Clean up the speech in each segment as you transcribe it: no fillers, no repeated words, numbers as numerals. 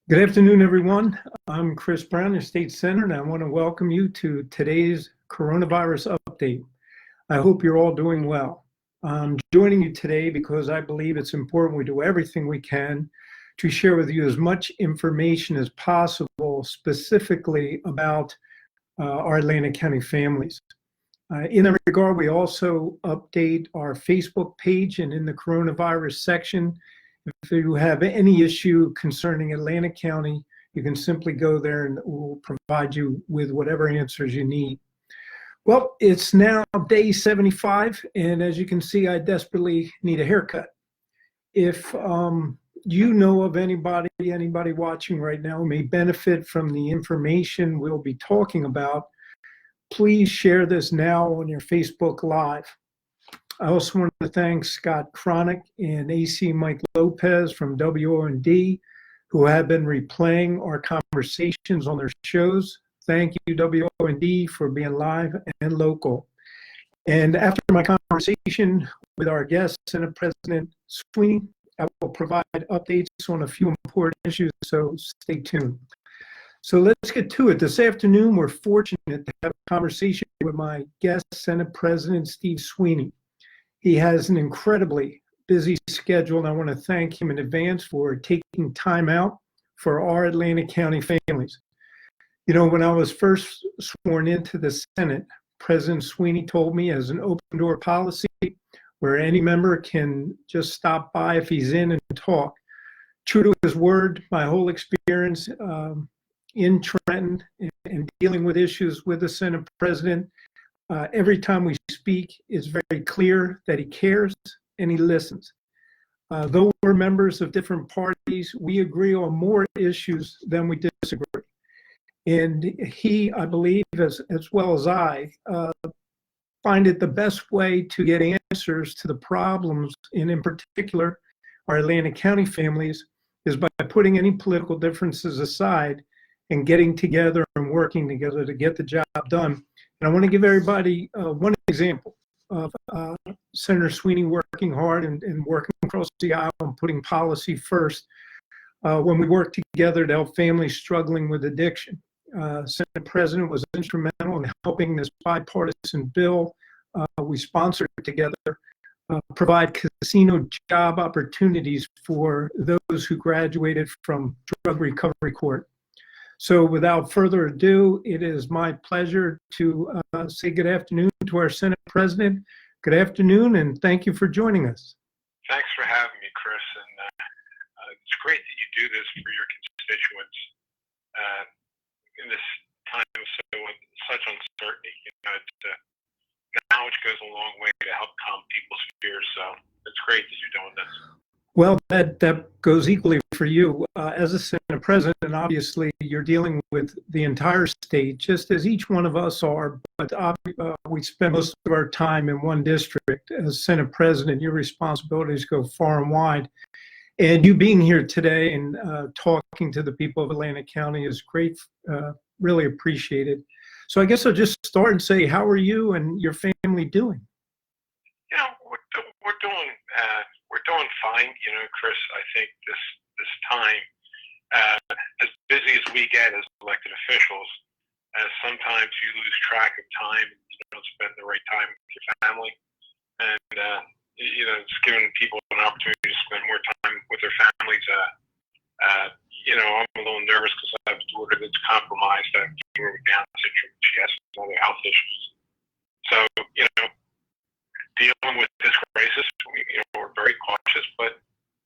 Good afternoon, everyone. I'm Chris Brown, your state senator, and I want to welcome you to today's coronavirus update. I hope you're all doing well. I'm joining you today because I believe it's important we do everything we can to share with you as much information as possible, specifically about our Atlantic County families. In that regard, we also update our Facebook page, and in the coronavirus section, if you have any issue concerning Atlantic County, you can simply go there and we'll provide you with whatever answers you need. Well, it's now day 75, and as you can see, I desperately need a haircut. If you know of anybody watching right now who may benefit from the information we'll be talking about, please share this now on your Facebook Live. I also want to thank Scott Cronick and AC Mike Lopez from WOND, who have been replaying our conversations on their shows. Thank you, WOND, for being live and local. And after my conversation with our guest, Senate President Sweeney, I will provide updates on a few important issues, so stay tuned. So let's get to it. This afternoon, we're fortunate to have a conversation with my guest, Senate President Steve Sweeney. He has an incredibly busy schedule, and I want to thank him in advance for taking time out for our Atlantic County families. You know, when I was first sworn into the Senate, President Sweeney told me as an open door policy where any member can just stop by if he's in and talk. True to his word, my whole experience in Trenton and dealing with issues with the Senate President, every time we speak, it's very clear that he cares and he listens. Though we're members of different parties, we agree on more issues than we disagree. And he, I believe, as well as I, find it the best way to get answers to the problems, and in particular, our Atlantic County families, is by putting any political differences aside and getting together and working together to get the job done. And I want to give everybody one example of Senator Sweeney working hard and working across the aisle and putting policy first when we work together to help families struggling with addiction. Senate President was instrumental in helping this bipartisan bill we sponsored together provide casino job opportunities for those who graduated from drug recovery court. So without further ado, it is my pleasure to say good afternoon to our Senate President. Good afternoon, and thank you for joining us. Thanks for having me, Chris. And it's great that you do this for your constituents in this time of such uncertainty. You know, knowledge goes a long way to help calm people's fears. So it's great that you're doing this. Well, that goes equally for you. As a Senate President, obviously, you're dealing with the entire state, just as each one of us are, but we spend most of our time in one district. As Senate President, your responsibilities go far and wide. And you being here today and talking to the people of Atlantic County is great, really appreciated. So I guess I'll just start and say, how are you and your family doing? You know, we're doing fine. You know, Chris, I think this time, as busy as we get as elected officials, sometimes you lose track of time and you don't spend the right time with your family. And, you know, it's giving people an opportunity to spend more time with their families. You know, I'm a little nervous because I have a daughter that's compromised. I'm dealing with Down syndrome. She has some other health issues. So, you know, dealing with this crisis, we're very cautious, but,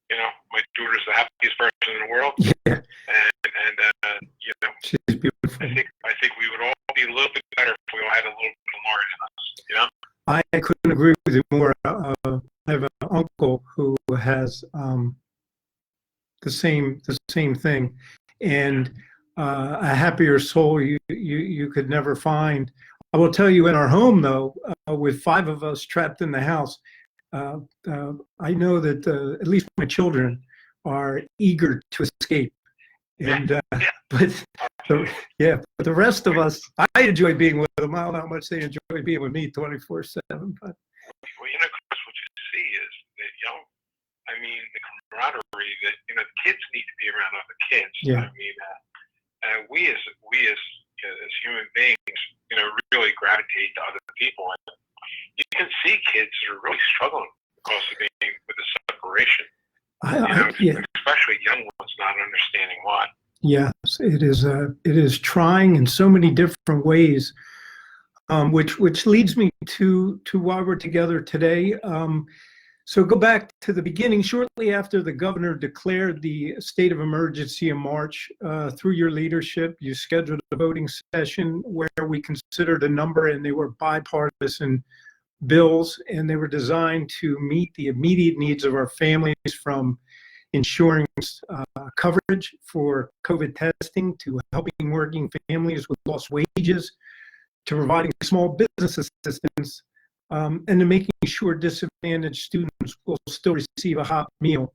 you know, my daughter's the happiest person in the world. Yeah. And you know, she's beautiful. I think we would all be a little bit better if we all had a little bit more in us, you know? I couldn't agree with you more. I have an uncle who has the same thing, and a happier soul you could never find. I will tell you, in our home though, with 5 of us trapped in the house, I know that at least my children are eager to escape. And but the rest of us, I enjoy being with them. I don't know how much they enjoy being with me 24/7. But well, you know, Chris, what you see is that, you know, I mean, the camaraderie that, the kids need to be around other kids. Yeah. I mean, we as human beings, really gravitate to other people. And you can see kids that are really struggling because of being with the separation. Especially young ones not understanding why. Yes, it is trying in so many different ways, which leads me to why we're together today. So go back to the beginning. Shortly after the governor declared the state of emergency in March, through your leadership, you scheduled a voting session where we considered a number, and they were bipartisan bills, and they were designed to meet the immediate needs of our families, from ensuring coverage for COVID testing, to helping working families with lost wages, to providing small business assistance, and to making sure disadvantaged students will still receive a hot meal.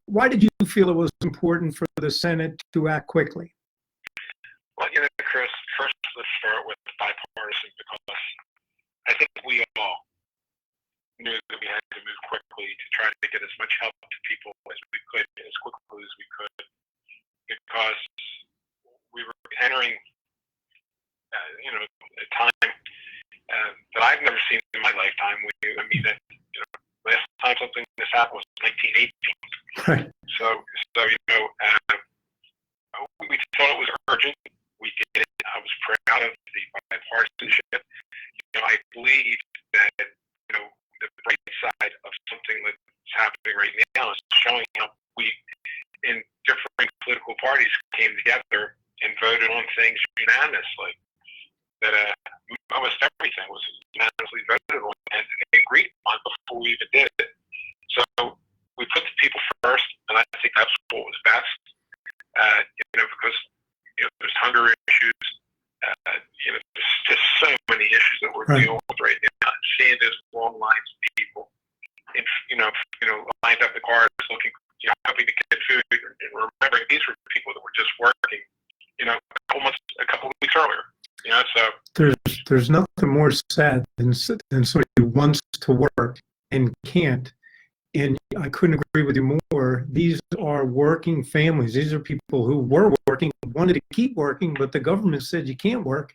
Why did you feel it was important for the Senate to act quickly? Well, Chris, first let's start with bipartisan, because I think we all knew that we had to move quickly to try to get as much help to people as we could, as quickly as we could, because we were entering, a time that I've never seen in my lifetime. Last time something this happened was 1918. Right. So we thought it was urgent. We did it. I was proud of the bipartisanship. I believe that the bright side of something that's happening right now is showing how we, in different political parties, came together and voted on things unanimously. That almost everything was unanimously voted on and agreed on before we even did it. So we put the people first, and I think that's what was best. Because there's hunger issues. There's just so many issues that we're dealing with right now. Seeing those long lines of people, lined up the cars looking, hoping to get food, and remembering these were people that were just working, a couple of weeks earlier. So there's nothing more sad than somebody who wants to work and can't. And I couldn't agree with you more. These are working families. These are people who were working, wanted to keep working, but the government said you can't work.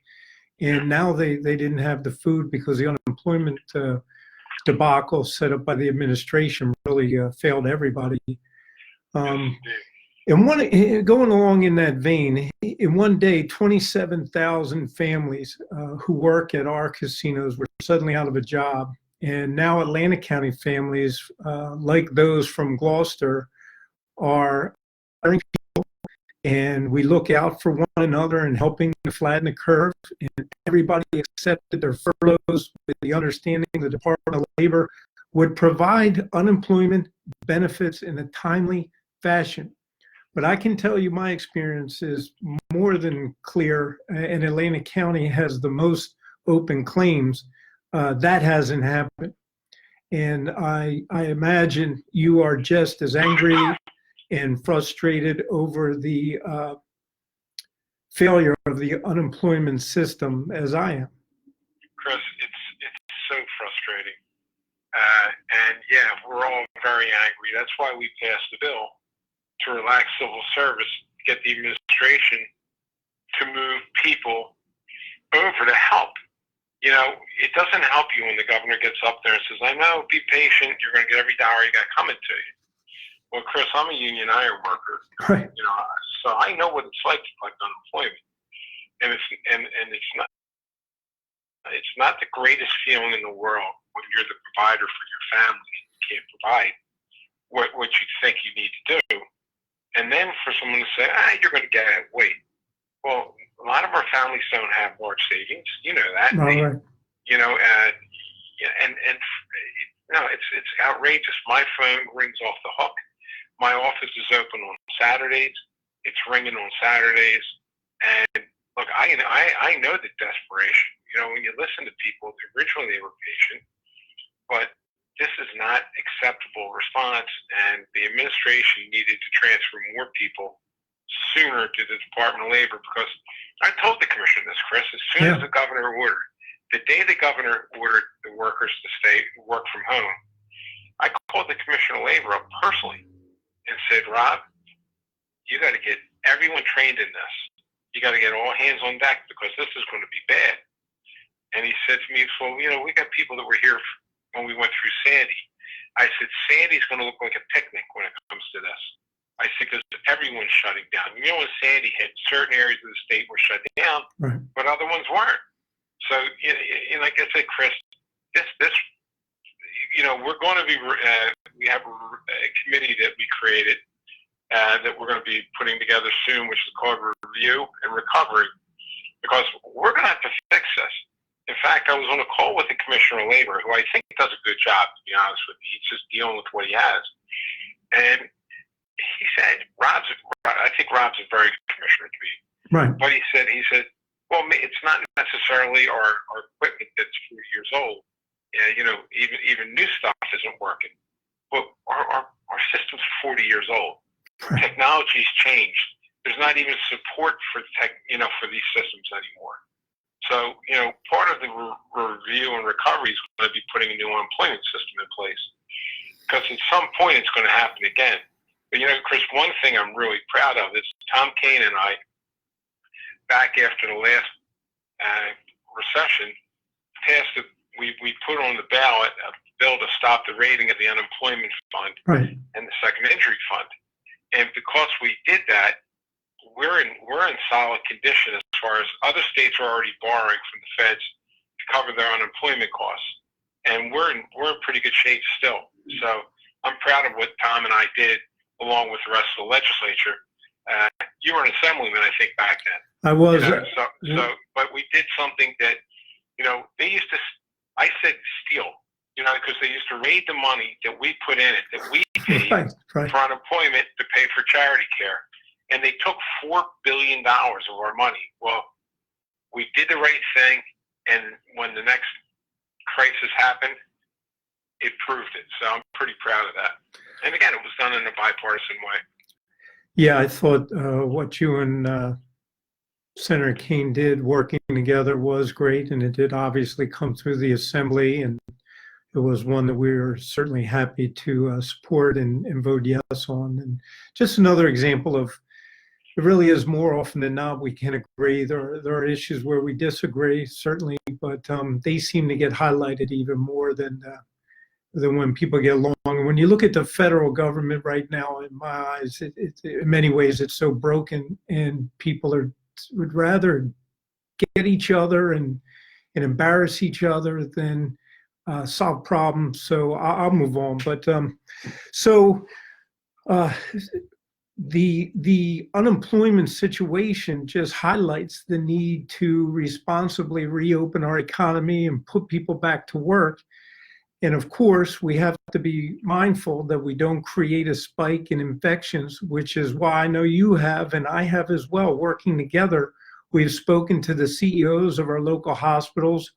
And now they didn't have the food because the unemployment debacle set up by the administration really failed everybody. And going along in that vein, in one day, 27,000 families who work at our casinos were suddenly out of a job. And now Atlantic County families, like those from Gloucester, are hiring people, and we look out for one another and helping to flatten the curve. And everybody accepted their furloughs with the understanding the Department of Labor would provide unemployment benefits in a timely fashion. But I can tell you my experience is more than clear, and Atlantic County has the most open claims. That hasn't happened. And I imagine you are just as angry and frustrated over the failure of the unemployment system as I am. Chris, it's so frustrating. And yeah, we're all very angry. That's why we passed the bill to relax civil service, get the administration to move people over to help. It doesn't help you when the governor gets up there and says, I know, be patient, you're going to get every dollar you got coming to you. Well, Chris, I'm a union iron worker. Right. So I know what it's like to collect unemployment. And it's not the greatest feeling in the world when you're the provider for your family and you can't provide what you think you need to do. And then for someone to say, you're going to get it, wait. Well, a lot of our families don't have large savings. You know that. Right. It's outrageous. My phone rings off the hook. My office is open on Saturdays. It's ringing on Saturdays. And look, I know the desperation. When you listen to people, originally they were patient, but this is not acceptable response, and the administration needed to transfer more people sooner to the Department of Labor, because I told the commission this, Chris, as soon as the governor ordered, the day the governor ordered the workers to work from home, I called the Commissioner of Labor up personally, and said, Rob, you got to get everyone trained in this. You got to get all hands on deck because this is going to be bad. And he said to me, well, we got people that were here when we went through Sandy. I said, Sandy's going to look like a picnic when it comes to this. I said, because everyone's shutting down. When Sandy hit, certain areas of the state were shut down, right, but other ones weren't. So, like I said, Chris, this, we're going to be, we have a committee that we created that we're going to be putting together soon, which is called Review and Recovery, because we're going to have to fix this. In fact, I was on a call with the Commissioner of Labor, who I think does a good job, to be honest with you. He's just dealing with what he has. And he said, I think Rob's a very good commissioner to be. Right. But he said, well, it's not necessarily our equipment that's 40 years old. Even new stuff isn't working. But our system's 40 years old. Right. Technology's changed. There's not even support for for these systems anymore. So, part of the review and recovery is going to be putting a new unemployment system in place. Because at some point it's going to happen again. But, Chris, one thing I'm really proud of is Tom Kane and I, back after the last recession, we put on the ballot a bill to stop the rating of the unemployment fund, right, and the second injury fund. And because we did that, we're in solid condition as far as other states are already borrowing from the feds to cover their unemployment costs, and we're in pretty good shape still. So I'm proud of what Tom and I did, along with the rest of the legislature. You were an assemblyman, I think, back then. I was. But we did something that, they used to. I said steal, because they used to raid the money that we put in it, that we paid right. for unemployment to pay for charity care. And they took $4 billion of our money. Well, we did the right thing, and when the next crisis happened, it proved it. So I'm pretty proud of that. And again, it was done in a bipartisan way. Yeah, I thought what you and Senator Kane did working together was great, and it did obviously come through the Assembly, and it was one that we were certainly happy to support and vote yes on. And just another example of, it really is more often than not we can agree. There are issues where we disagree, certainly, but they seem to get highlighted even more than when people get along. When you look at the federal government right now, in my eyes, in many ways it's so broken, and people would rather get each other and embarrass each other than solve problems. So I'll move on. But the unemployment situation just highlights the need to responsibly reopen our economy and put people back to work. And of course, we have to be mindful that we don't create a spike in infections, which is why I know you have, and I have as well, working together. We've spoken to the CEOs of our local hospitals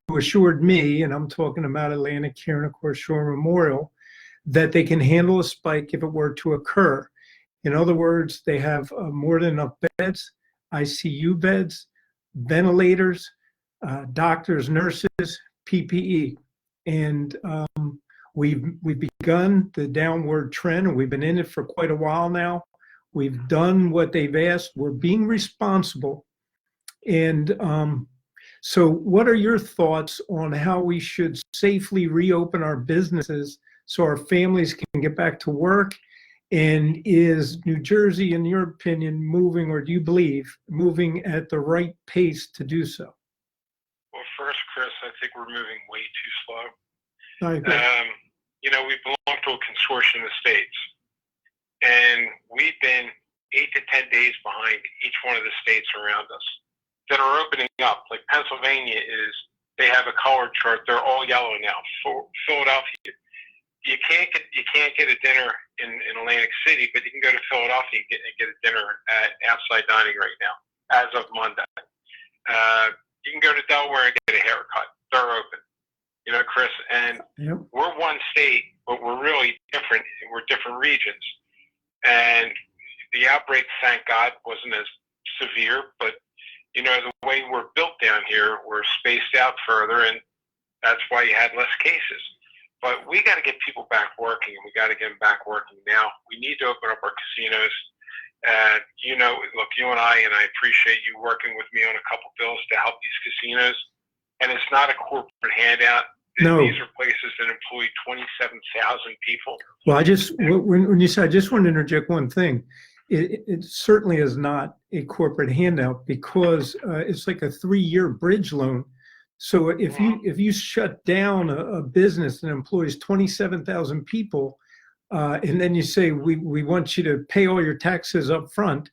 who assured me, and I'm talking about Atlantic Care and of course Shore Memorial, that they can handle a spike if it were to occur. In other words, they have more than enough beds, ICU beds, ventilators, doctors, nurses, PPE. And we've begun the downward trend, and we've been in it for quite a while now. We've done what they've asked. We're being responsible. And so what are your thoughts on how we should safely reopen our businesses so our families can get back to work? And is New Jersey, in your opinion, moving, or do you believe, moving at the right pace to do so? Well, first, Chris, I think we're moving way too slow. I agree. We belong to a consortium of states, and we've been 8 to 10 days behind each one of the states around us that are opening up. Like Pennsylvania they have a color chart. They're all yellow now. Philadelphia, you can't get a dinner in Atlantic City, but you can go to Philadelphia and get a dinner at outside dining right now, as of Monday. You can go to Delaware and get a haircut. They're open. Chris, and yep. We're one state, but we're really different. We're different regions. And the outbreak, thank God, wasn't as severe, but, the way we're built down here, we're spaced out further, and that's why you had less cases. But we got to get people back working, and we got to get them back working now. We need to open up our casinos. Look, you and I appreciate you working with me on a couple bills to help these casinos. And it's not a corporate handout. No. These are places that employ 27,000 people. Well, when you say, I just want to interject one thing. It certainly is not a corporate handout, because it's like a 3-year bridge loan. So if you shut down a business that employs 27,000 people, and then you say we want you to pay all your taxes up front,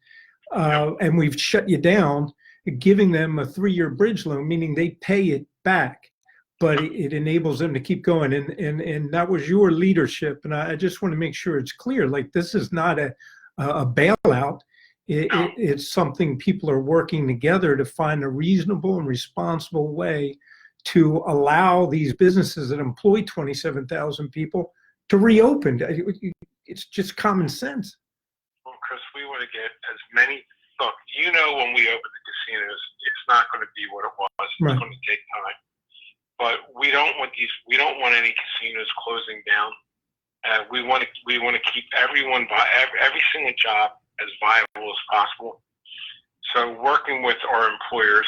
and we've shut you down, giving them a 3-year bridge loan, meaning they pay it back, but it enables them to keep going. And that was your leadership. And I just want to make sure it's clear, like, this is not a bailout. It's something people are working together to find a reasonable and responsible way to allow these businesses that employ 27,000 people to reopen. It's just common sense. Well, Chris, we want to get as many. Look, when we open the casinos, it's not going to be what it was. It's Right. going to take time. But we don't want any casinos closing down. We want to keep everyone, every single job, as viable as possible. So working with our employers,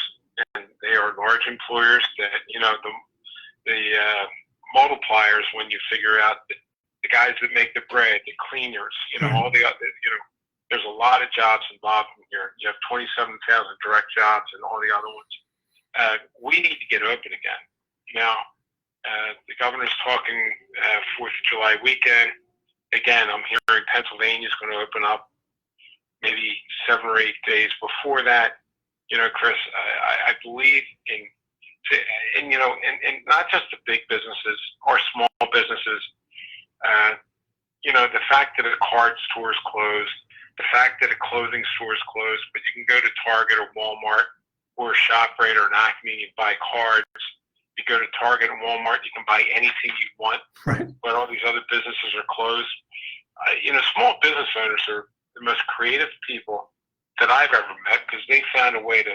and they are large employers, that the multipliers, when you figure out that the guys that make the bread, the cleaners, all the other, there's a lot of jobs involved in here. You have 27,000 direct jobs and all the other ones. We need to get open again. Now, the governor's talking 4th of July weekend. Again, I'm hearing Pennsylvania's going to open up maybe 7 or 8 days before that. Chris, I believe in not just the big businesses or small businesses. The fact that a card store is closed, the fact that a clothing store is closed, but you can go to Target or Walmart or ShopRite or an Acme and buy cards. You go to Target and Walmart, you can buy anything you want. Right. But all these other businesses are closed. Small business owners are the most creative people that I've ever met, because they found a way to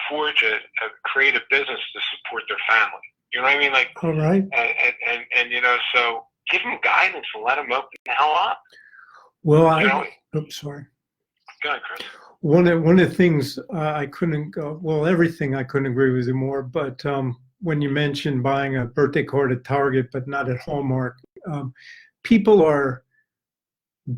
forge a creative business to support their family. You know what I mean? Like, all right. And so give them guidance and let them open the hell up. Well, sorry. Go ahead, Chris. One of the things I couldn't go, well, everything I couldn't agree with you more, but when you mentioned buying a birthday card at Target but not at Hallmark, people are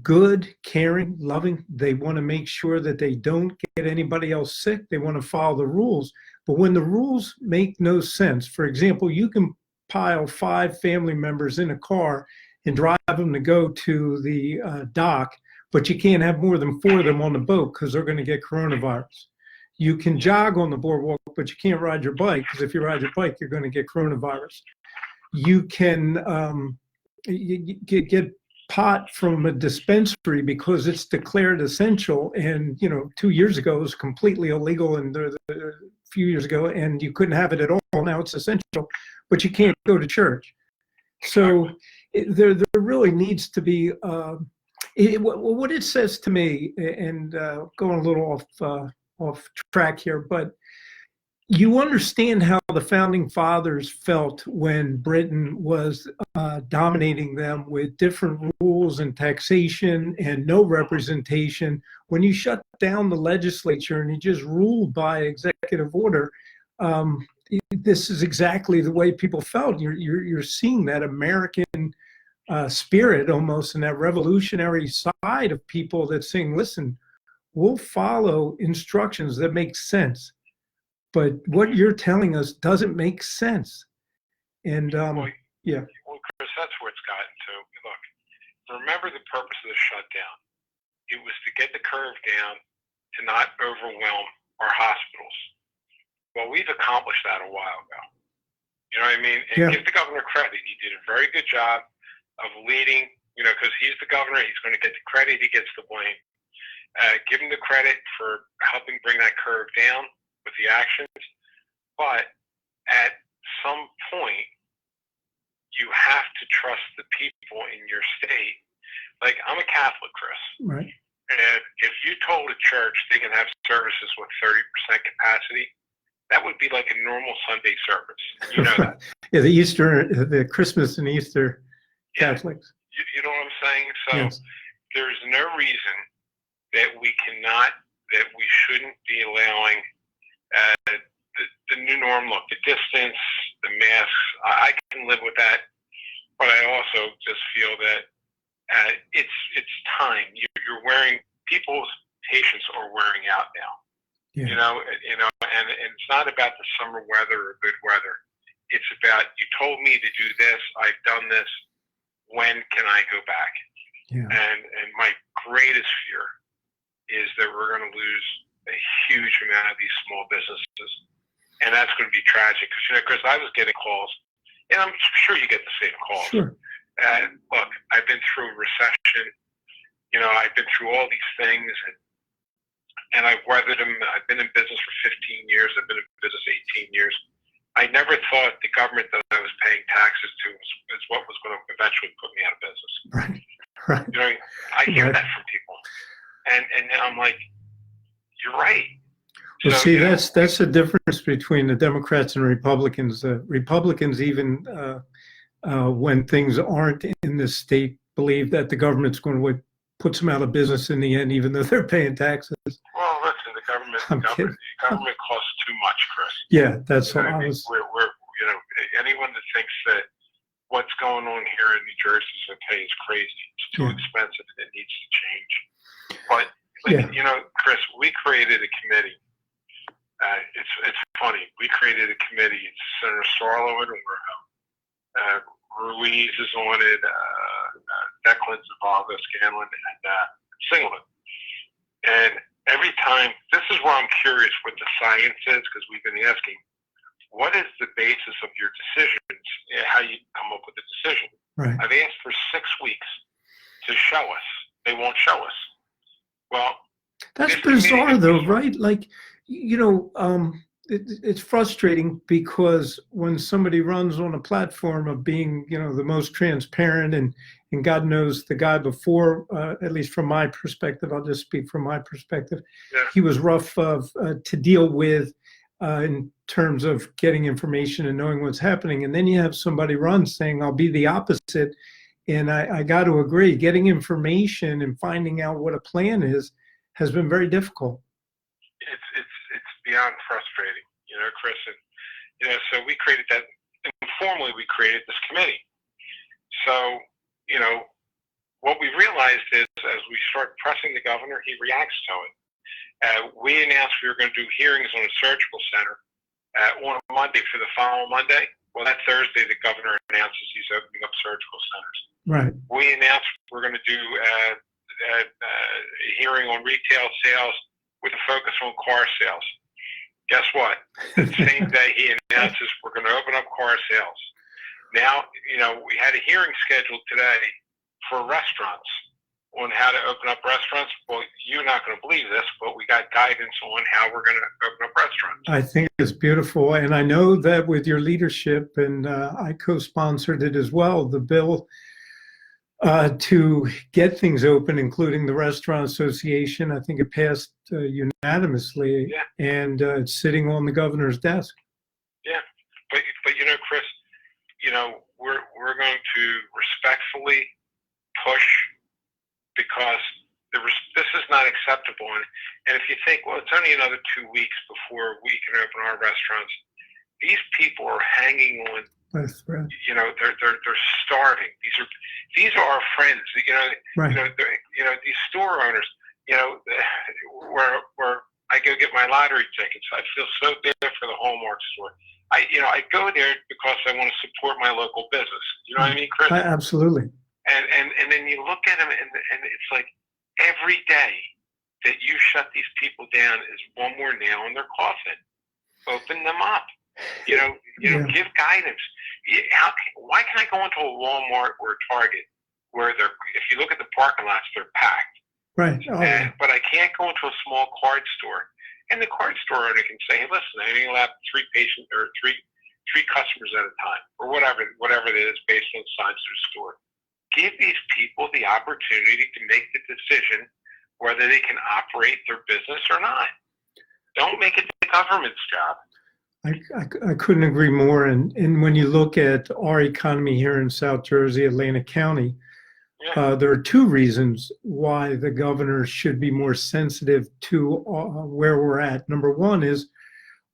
good, caring, loving. They want to make sure that they don't get anybody else sick. They want to follow the rules. But when the rules make no sense, for example, you can pile 5 family members in a car and drive them to go to the dock, but you can't have more than 4 of them on the boat because they're going to get coronavirus. You can jog on the boardwalk, but you can't ride your bike, because if you ride your bike, you're going to get coronavirus. You can get pot from a dispensary because it's declared essential, and 2 years ago it was completely illegal, and a few years ago, and you couldn't have it at all. Now it's essential, but you can't go to church. So there really needs to be what it says to me, and going a little off track here, but you understand how the founding fathers felt when Britain was dominating them with different rules and taxation and no representation. When you shut down the legislature and you just ruled by executive order, this is exactly the way people felt. You're seeing that American spirit almost, and that revolutionary side of people that's saying, listen, we'll follow instructions that make sense. But what you're telling us doesn't make sense. And yeah. Well, Chris, that's where it's gotten to. Look, remember the purpose of the shutdown. It was to get the curve down to not overwhelm our hospitals. Well, we've accomplished that a while ago. You know what I mean? And give the governor credit. He did a very good job of leading, because he's the governor. He's going to get the credit. He gets the blame. Give him the credit for helping bring that curve down with the actions, but at some point you have to trust the people in your state. Like, I'm a Catholic, Chris. Right. And if you told a church they can have services with 30% capacity, that would be like a normal Sunday service. You know that. Yeah, the Christmas and Easter Catholics. You know what I'm saying? So Yes. there's no reason that we shouldn't be allowing the new norm. Look, the distance, the masks, I can live with that, but I also just feel that it's time. You're wearing, people's patience are wearing out now. Yeah. And it's not about the summer weather or good weather. It's about, you told me to do this, I've done this. When can I go back? Yeah. And my greatest fear is that we're going to lose a huge amount of these small businesses, and that's going to be tragic. Because Chris, I was getting calls, and I'm sure you get the same calls. Sure. Look, I've been through a recession. I've been through all these things, and I've weathered them. I've been in business for 15 years. I've been in business 18 years. I never thought the government that I was paying taxes to is what was going to eventually put me out of business. Right. I hear that from people, and I'm like, you're right. Well, So, see, that's the difference between the Democrats and Republicans. Republicans, even when things aren't in this state, believe that the government's going to put them out of business in the end, even though they're paying taxes. Well, listen, the government costs too much, Chris. Yeah, that's what I was. We're anyone that thinks that what's going on here in New Jersey is okay is crazy. It's too expensive and it needs to change. But Chris, we created a committee. It's funny. We created a committee. It's Senator Sarlo and Ruiz is on it. Declan's involved, Scanlon, and Singleton. And every time, this is where I'm curious what the science is, because we've been asking, what is the basis of your decisions, how you come up with a decision? Right. I've asked for 6 weeks to show us. They won't show us. Well, that's bizarre, though, right? Like, it's frustrating because when somebody runs on a platform of being, the most transparent and God knows the guy before, at least from my perspective, I'll just speak from my perspective, he was rough to deal with in terms of getting information and knowing what's happening. And then you have somebody run saying, I'll be the opposite. And I got to agree, getting information and finding out what a plan is has been very difficult. It's beyond frustrating, Chris. And, so we created that, informally we created this committee. So, what we realized is as we start pressing the governor, he reacts to it. We announced we were going to do hearings on a surgical center on a Monday for the following Monday. Well, that Thursday, the governor announces he's opening up surgical centers. Right. We announced we're going to do a hearing on retail sales with a focus on car sales. Guess what? The same day he announces we're going to open up car sales. Now, we had a hearing scheduled today for restaurants on how to open up restaurants. Well, you're not going to believe this, but we got guidance on how we're going to open up restaurants. I think it's beautiful. And I know that with your leadership, and I co-sponsored it as well, the bill to get things open, including the Restaurant Association. I think it passed unanimously, and it's sitting on the governor's desk. Yeah, but Chris, we're going to respectfully push, because this is not acceptable. And if you think, well, it's only another 2 weeks before we can open our restaurants, these people are hanging on. They're starving. These are our friends. Right. These store owners. Where I go get my lottery tickets, I feel so bad for the Hallmark store. I go there because I want to support my local business. You know what I mean, Chris? Absolutely. And then you look at them, and it's like every day that you shut these people down is one more nail in their coffin. Open them up. Give guidance. Why can I go into a Walmart or a Target where if you look at the parking lots, they're packed. Right. But I can't go into a small card store, and the card store owner can say, "Hey, listen, I only allow 3 patients or three customers at a time, or whatever it is, based on the size of the store." Give these people the opportunity to make the decision whether they can operate their business or not. Don't make it the government's job. I couldn't agree more. And when you look at our economy here in South Jersey, Atlantic County, Yeah. there are two reasons why the governor should be more sensitive to where we're at. Number one is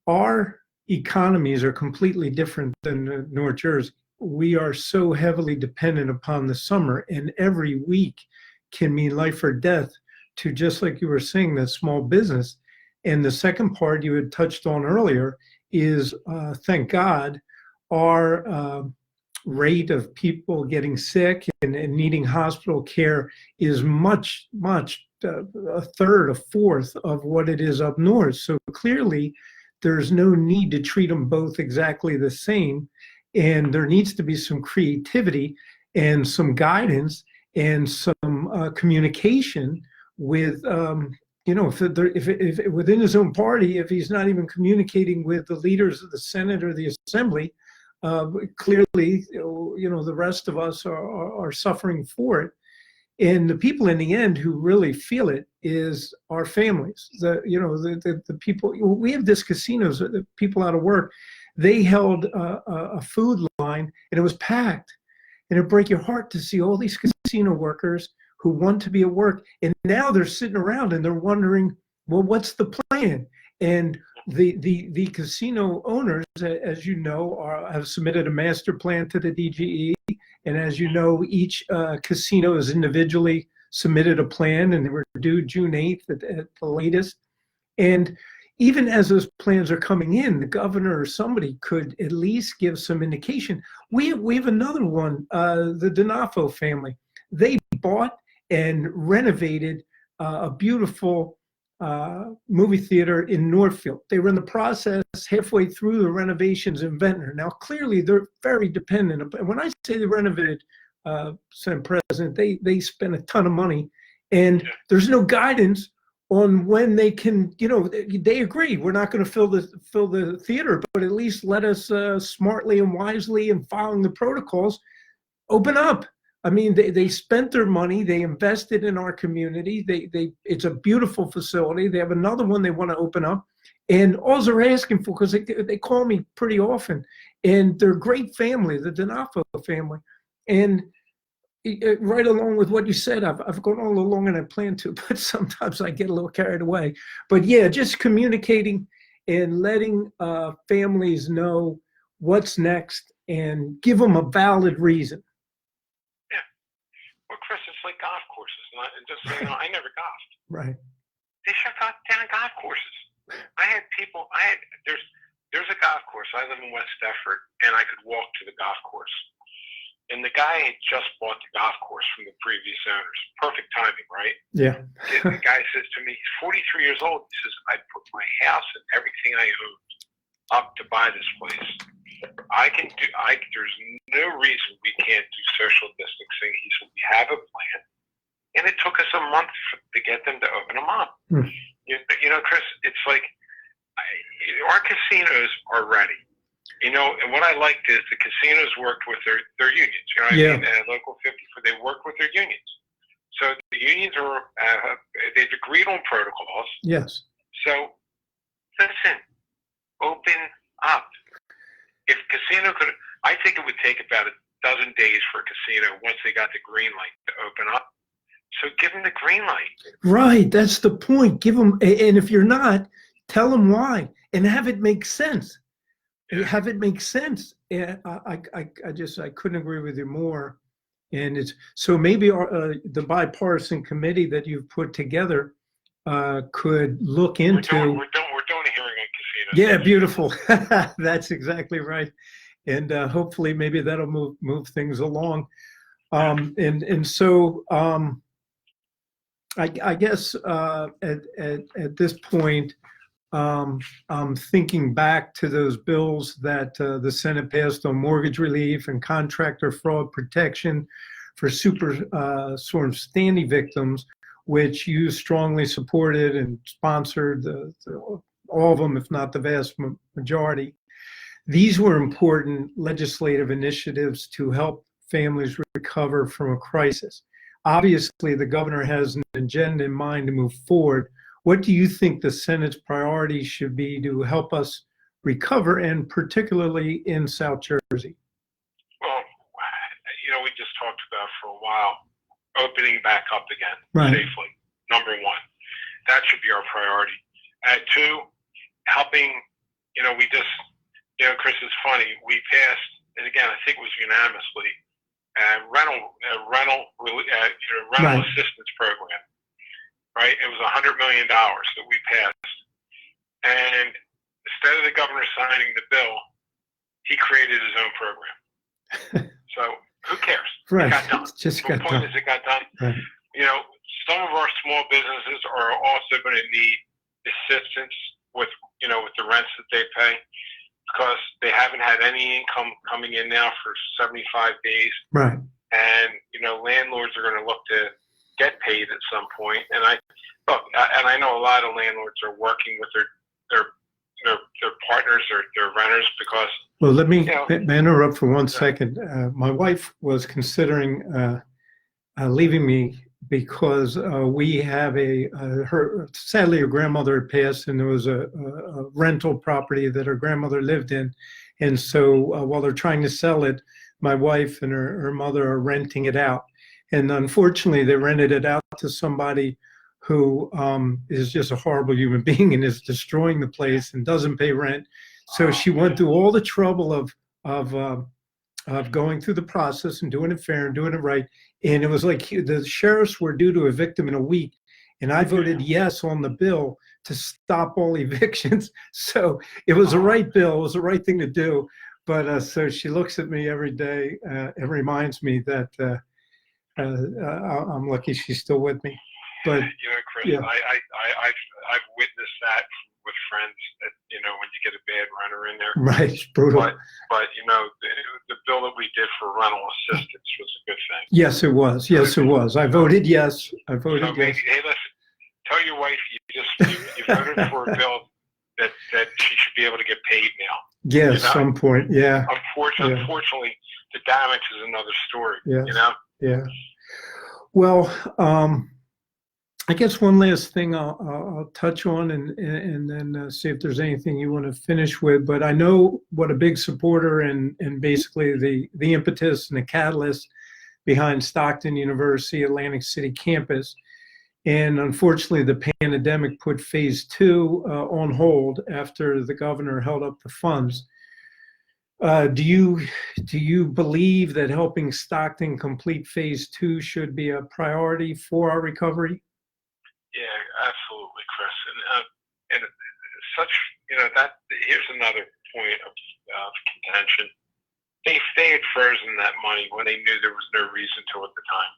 our economies are completely different than North Jersey. We are so heavily dependent upon the summer, and every week can mean life or death to, just like you were saying, that small business. And the second part you had touched on earlier is, thank God, our rate of people getting sick and needing hospital care is much, a third, a fourth of what it is up north. So clearly, there's no need to treat them both exactly the same. And there needs to be some creativity and some guidance and some communication with, if within his own party, if he's not even communicating with the leaders of the Senate or the Assembly, clearly, the rest of us are suffering for it. And the people in the end who really feel it is our families. The people. We have this casinos. The people out of work, they held a food line, and it was packed. And it'd break your heart to see all these casino workers who want to be at work, and now they're sitting around and they're wondering, well, what's the plan? And the casino owners, as you know, have submitted a master plan to the DGE. And as you know, each casino has individually submitted a plan, and they were due June 8th at the latest. And even as those plans are coming in, the governor or somebody could at least give some indication. We have another one, the D'Onofrio family. They bought and renovated a beautiful movie theater in Northfield. They were in the process halfway through the renovations in Ventnor. Now, clearly, they're very dependent. And when I say they renovated, Senate President, they spent a ton of money, and there's no guidance on when they can. They agree we're not going to fill the theater, but at least let us smartly and wisely and following the protocols open up. I mean, they spent their money. They invested in our community. It's a beautiful facility. They have another one they want to open up. And all they're asking for, because they call me pretty often, and they're a great family, the D'Onofrio family. And right along with what you said, I've gone all along and I plan to, but sometimes I get a little carried away. But yeah, just communicating and letting families know what's next and give them a valid reason. Chris, it's like golf courses. And just so you know, I never golfed. Right. They shut down golf courses. There's a golf course. I live in West Stafford, and I could walk to the golf course. And the guy had just bought the golf course from the previous owners. Perfect timing, right? Yeah. The guy says to me, he's 43 years old. He says, I put my house and everything I owned up to buy this place. There's no reason we can't do social distancing. He said, we have a plan. And it took us a month to get them to open them up. Chris, it's like our casinos are ready. And what I liked is the casinos worked with their unions. I mean? Local 54, they work with their unions. So the unions they've agreed on protocols. Yes. So, listen, open up. If casino could, I think it would take about a dozen days for a casino once they got the green light to open up. So give them the green light. Right, that's the point. Give them, and if you're not, tell them why, and have it make sense. Have it make sense. And I couldn't agree with you more. And it's so maybe the bipartisan committee that you've put together could look into. We're doing a hearing on casinos. Yeah, beautiful. That's exactly right. And hopefully maybe that'll move things along. So I guess at this point, I'm thinking back to those bills that the Senate passed on mortgage relief and contractor fraud protection for Superstorm Sandy victims, which you strongly supported and sponsored, all of them, if not the vast majority. These were important legislative initiatives to help families recover from a crisis. Obviously, the governor has an agenda in mind to move forward. What do you think the Senate's priorities should be to help us recover, and particularly in South Jersey? Well, we just talked about for a while opening back up again safely. Number one, that should be our priority. Two, helping. Chris, it's funny. We passed, and again, I think it was unanimously, rental assistance program. Right, it was $100 million that we passed, and instead of the governor signing the bill, he created his own program. So who cares? Right. It got done. The point is, it got done. Right. Some of our small businesses are also going to need assistance with the rents that they pay, because they haven't had any income coming in now for 75 days. Right. And landlords are going to look to get paid at some point. And I know a lot of landlords are working with their partners or their renters, because. Well, let me interrupt for 1 second. My wife was considering leaving me because we have sadly her grandmother had passed, and there was a rental property that her grandmother lived in. And so while they're trying to sell it, my wife and her mother are renting it out. And unfortunately, they rented it out to somebody who is just a horrible human being and is destroying the place and doesn't pay rent. So she went through all the trouble of going through the process and doing it fair and doing it right. And it was like the sheriffs were due to evict him in a week. And I voted yes on the bill to stop all evictions. So it was the right bill. It was the right thing to do. But so she looks at me every day and reminds me that I'm lucky she's still with me. But Chris, yeah. I've witnessed that with friends that when you get a bad renter in there. Right, it's brutal. But the bill that we did for rental assistance was a good thing. Yes, it was. Yes, it was. I voted yes. I voted yes. Maybe, hey, listen, tell your wife you voted for a bill that she should be able to get paid now. Yes, some point. Yeah. Unfortunately, the damage is another story. Yes. Yeah. Well, I guess one last thing I'll touch on and then see if there's anything you want to finish with. But I know what a big supporter and basically the impetus and the catalyst behind Stockton University Atlantic City campus. And unfortunately, the pandemic put phase 2 on hold after the governor held up the funds. Do you believe that helping Stockton complete phase 2 should be a priority for our recovery? Yeah, absolutely, Chris. And such, that here's another point of contention. They had frozen that money when they knew there was no reason to at the time.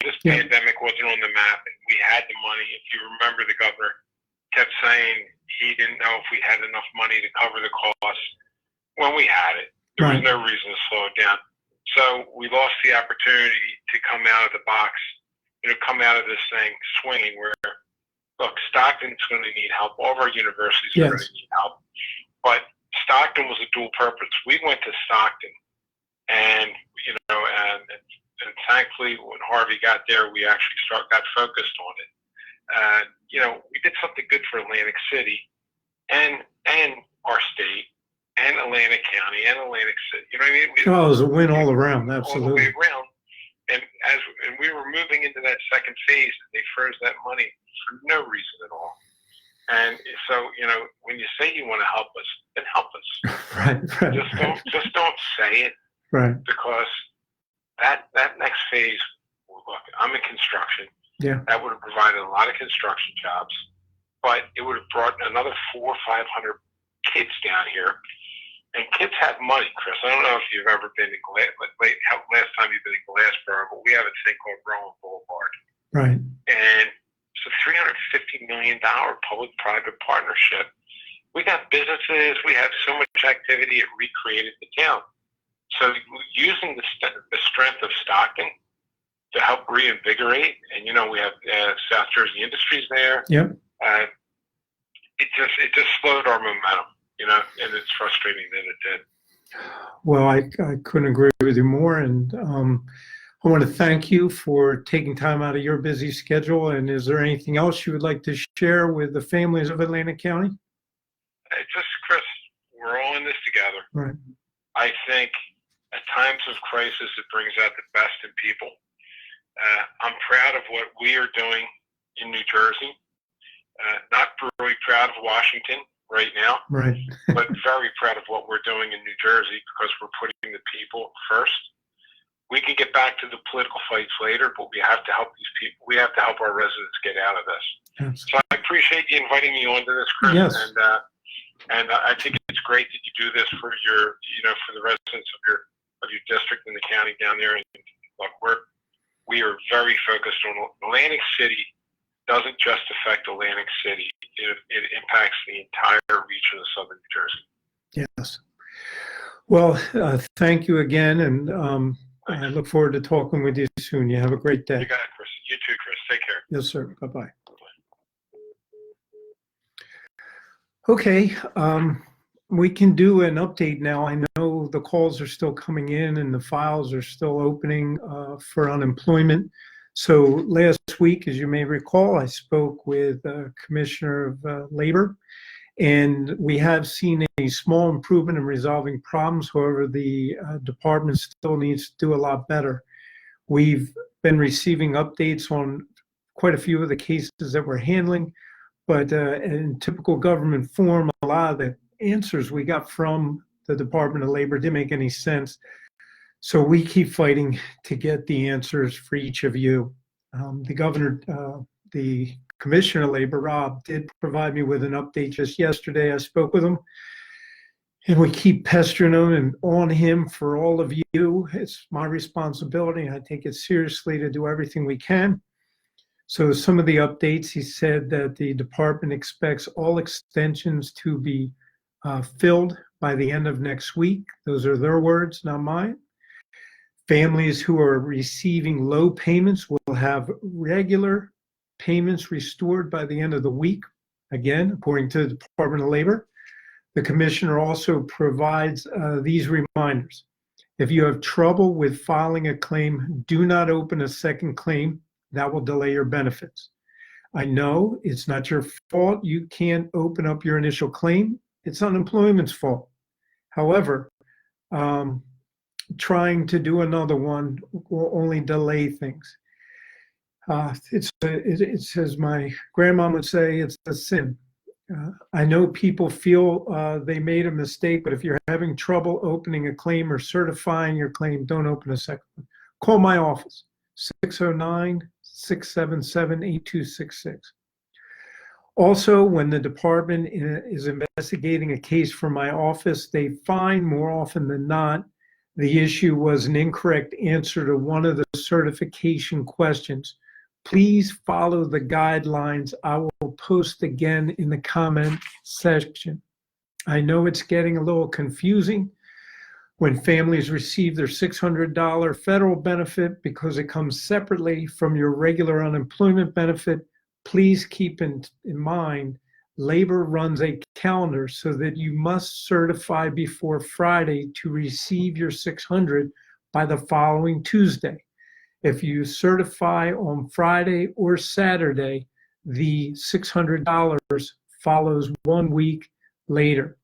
This pandemic wasn't on the map. We had the money. If you remember, the governor kept saying he didn't know if we had enough money to cover the costs. When we had it, there was no reason to slow it down. So we lost the opportunity to come out of the box, come out of this thing swinging where, look, Stockton's going to need help. All of our universities are going to need help. But Stockton was a dual purpose. We went to Stockton and thankfully when Harvey got there, we actually got focused on it. We did something good for Atlantic City and our state and Atlantic County and Atlantic City. You know what I mean? It was a win all around, absolutely. All the way around. And we were moving into that second phase, and they froze that money for no reason at all. And so, when you say you want to help us, then help us. Right. Just don't say it. Right. Because that next phase, look, I'm in construction. Yeah. That would have provided a lot of construction jobs, but it would have brought another 400 or 500 kids down here. And kids have money, Chris. I don't know if you've ever been to last time you've been in Glassboro, but we have a thing called Rowan Boulevard. Right. And it's a $350 million public-private partnership. We got businesses. We have so much activity. It recreated the town. So using the strength of Stockton to help reinvigorate, and we have South Jersey Industries there. Yep. It just slowed our momentum. And it's frustrating that it did. Well, I couldn't agree with you more. And I want to thank you for taking time out of your busy schedule. And is there anything else you would like to share with the families of Atlantic County? Just, Chris, We're all in this together. Right. I think at times of crisis, it brings out the best in people. I'm proud of what we are doing in New Jersey. Not really proud of Washington right now, Right. but very proud of what we're doing in New Jersey because we're putting the people first. We can get back to the political fights later, but we have to help these people. We have to help our residents get out of this. Absolutely. So I appreciate you inviting me onto this, Chris. Yes. And I think it's great that you do this for your, for the residents of your district and the county down there. And look, we are very focused on Atlantic City. Doesn't just affect Atlantic City. It impacts the entire region of southern New Jersey. Yes. Well, thank you again, and I look forward to talking with you soon. You have a great day. You got it, Chris. You too, Chris. Take care. Yes, sir. Bye-bye. Okay, we can do an update now. I know the calls are still coming in and the files are still opening for unemployment. So last week, as you may recall, I spoke with Commissioner of Labor, and we have seen a small improvement in resolving problems. However, the department still needs to do a lot better. We've been receiving updates on quite a few of the cases that we're handling, but in typical government form, a lot of the answers we got from the Department of Labor didn't make any sense. So we keep fighting to get the answers for each of you. The Commissioner of Labor, Rob, did provide me with an update just yesterday. I spoke with him, and we keep pestering him and on him for all of you. It's my responsibility, and I take it seriously to do everything we can. So some of the updates, he said that the department expects all extensions to be filled by the end of next week. Those are their words, not mine. Families who are receiving low payments will have regular payments restored by the end of the week, again, according to the Department of Labor. The commissioner also provides these reminders. If you have trouble with filing a claim, do not open a second claim. That will delay your benefits. I know it's not your fault. You can't open up your initial claim. It's unemployment's fault. However, trying to do another one will only delay things. It's as my grandma would say, it's a sin. I know people feel they made a mistake, but if you're having trouble opening a claim or certifying your claim, don't open a second one. Call my office, 609-677-8266. Also, when the department is investigating a case for my office, they find more often than not the issue was an incorrect answer to one of the certification questions. Please follow the guidelines. I will post again in the comment section. I know it's getting a little confusing when families receive their $600 federal benefit because it comes separately from your regular unemployment benefit. Please keep in mind, Labor runs a calendar so that you must certify before Friday to receive your $600 by the following Tuesday. If you certify on Friday or Saturday, the $600 follows 1 week later.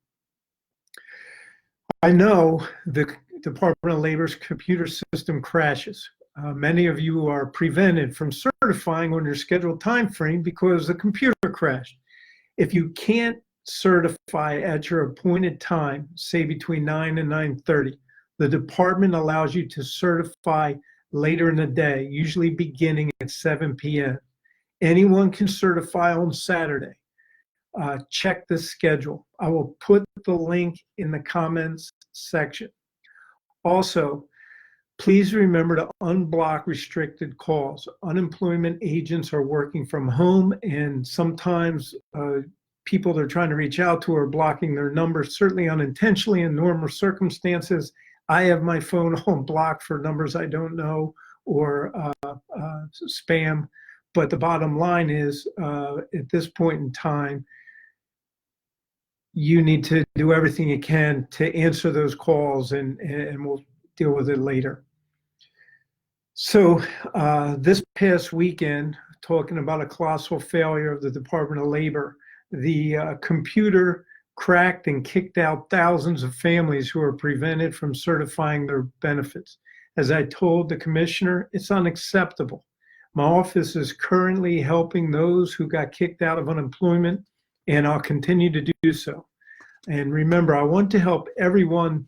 I know the Department of Labor's computer system crashes. Many of you are prevented from certifying on your scheduled time frame because the computer crashed. If you can't certify at your appointed time, say between 9 and 9:30, the department allows you to certify later in the day, usually beginning at 7 p.m. Anyone can certify on Saturday. Check the schedule. I will put the link in the comments section. Also, please remember to unblock restricted calls. Unemployment agents are working from home, and sometimes people they're trying to reach out to are blocking their numbers, certainly unintentionally in normal circumstances. I have my phone on block for numbers I don't know or spam. But the bottom line is, at this point in time, you need to do everything you can to answer those calls, and we'll deal with it later. So this past weekend, talking about a colossal failure of the Department of Labor, the computer cracked and kicked out thousands of families who are prevented from certifying their benefits. As I told the commissioner, it's unacceptable. My office is currently helping those who got kicked out of unemployment, and I'll continue to do so. And remember, I want to help everyone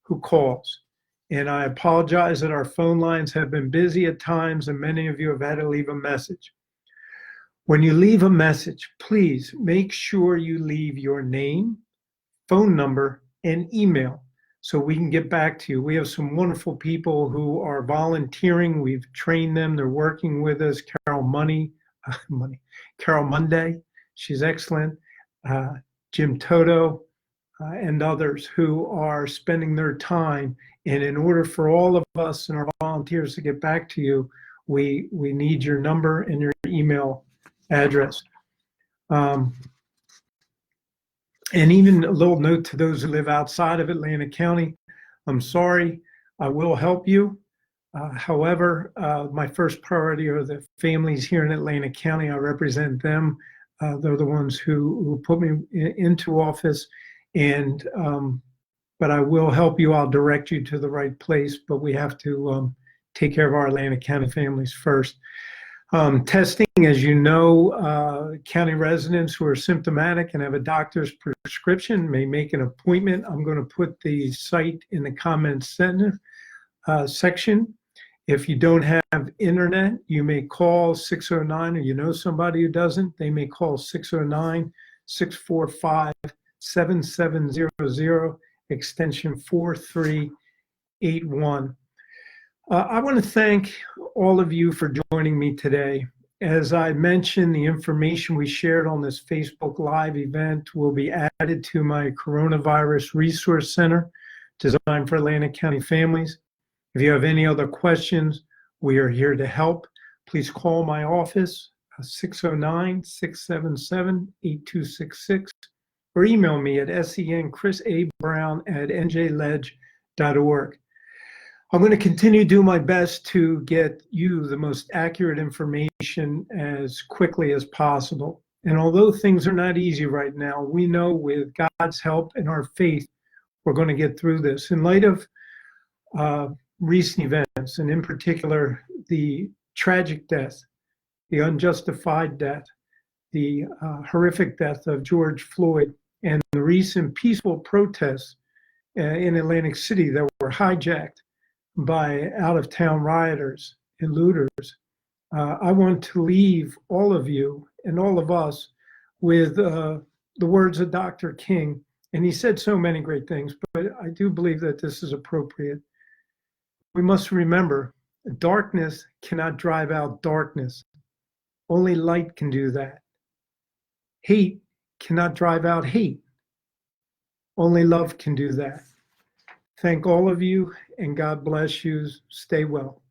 who calls. And I apologize that our phone lines have been busy at times, and many of you have had to leave a message. When you leave a message, please make sure you leave your name, phone number, and email so we can get back to you. We have some wonderful people who are volunteering. We've trained them. They're working with us. Carol Monday, she's excellent. Jim Toto, and others who are spending their time. And in order for all of us and our volunteers to get back to you, we need your number and your email address. And even a little note to those who live outside of Atlanta County, I'm sorry, I will help you. However, my first priority are the families here in Atlanta County. I represent them. They're the ones who put me into office. And but I will help you. I'll direct you to the right place, but we have to take care of our Atlanta County families first. Testing, as you know, county residents who are symptomatic and have a doctor's prescription may make an appointment. I'm going to put the site in the comments section. If you don't have internet, you may call 609, or you know somebody who doesn't, they may call 609-645-7700, extension 4381. I want to thank all of you for joining me today. As I mentioned, the information we shared on this Facebook Live event will be added to my Coronavirus Resource Center designed for Atlanta County families. If you have any other questions, we are here to help. Please call my office, 609-677-8266, or email me at senchrissabrown@njledge.org. I'm going to continue to do my best to get you the most accurate information as quickly as possible. And although things are not easy right now, we know with God's help and our faith, we're going to get through this. In light of recent events, and in particular, the tragic death, the unjustified death, the horrific death of George Floyd, and the recent peaceful protests in Atlantic City that were hijacked by out-of-town rioters and looters, I want to leave all of you and all of us with the words of Dr. King. And he said so many great things, but I do believe that this is appropriate. We must remember, darkness cannot drive out darkness. Only light can do that. Hate cannot drive out hate. Only love can do that. Thank all of you, and God bless you. Stay well.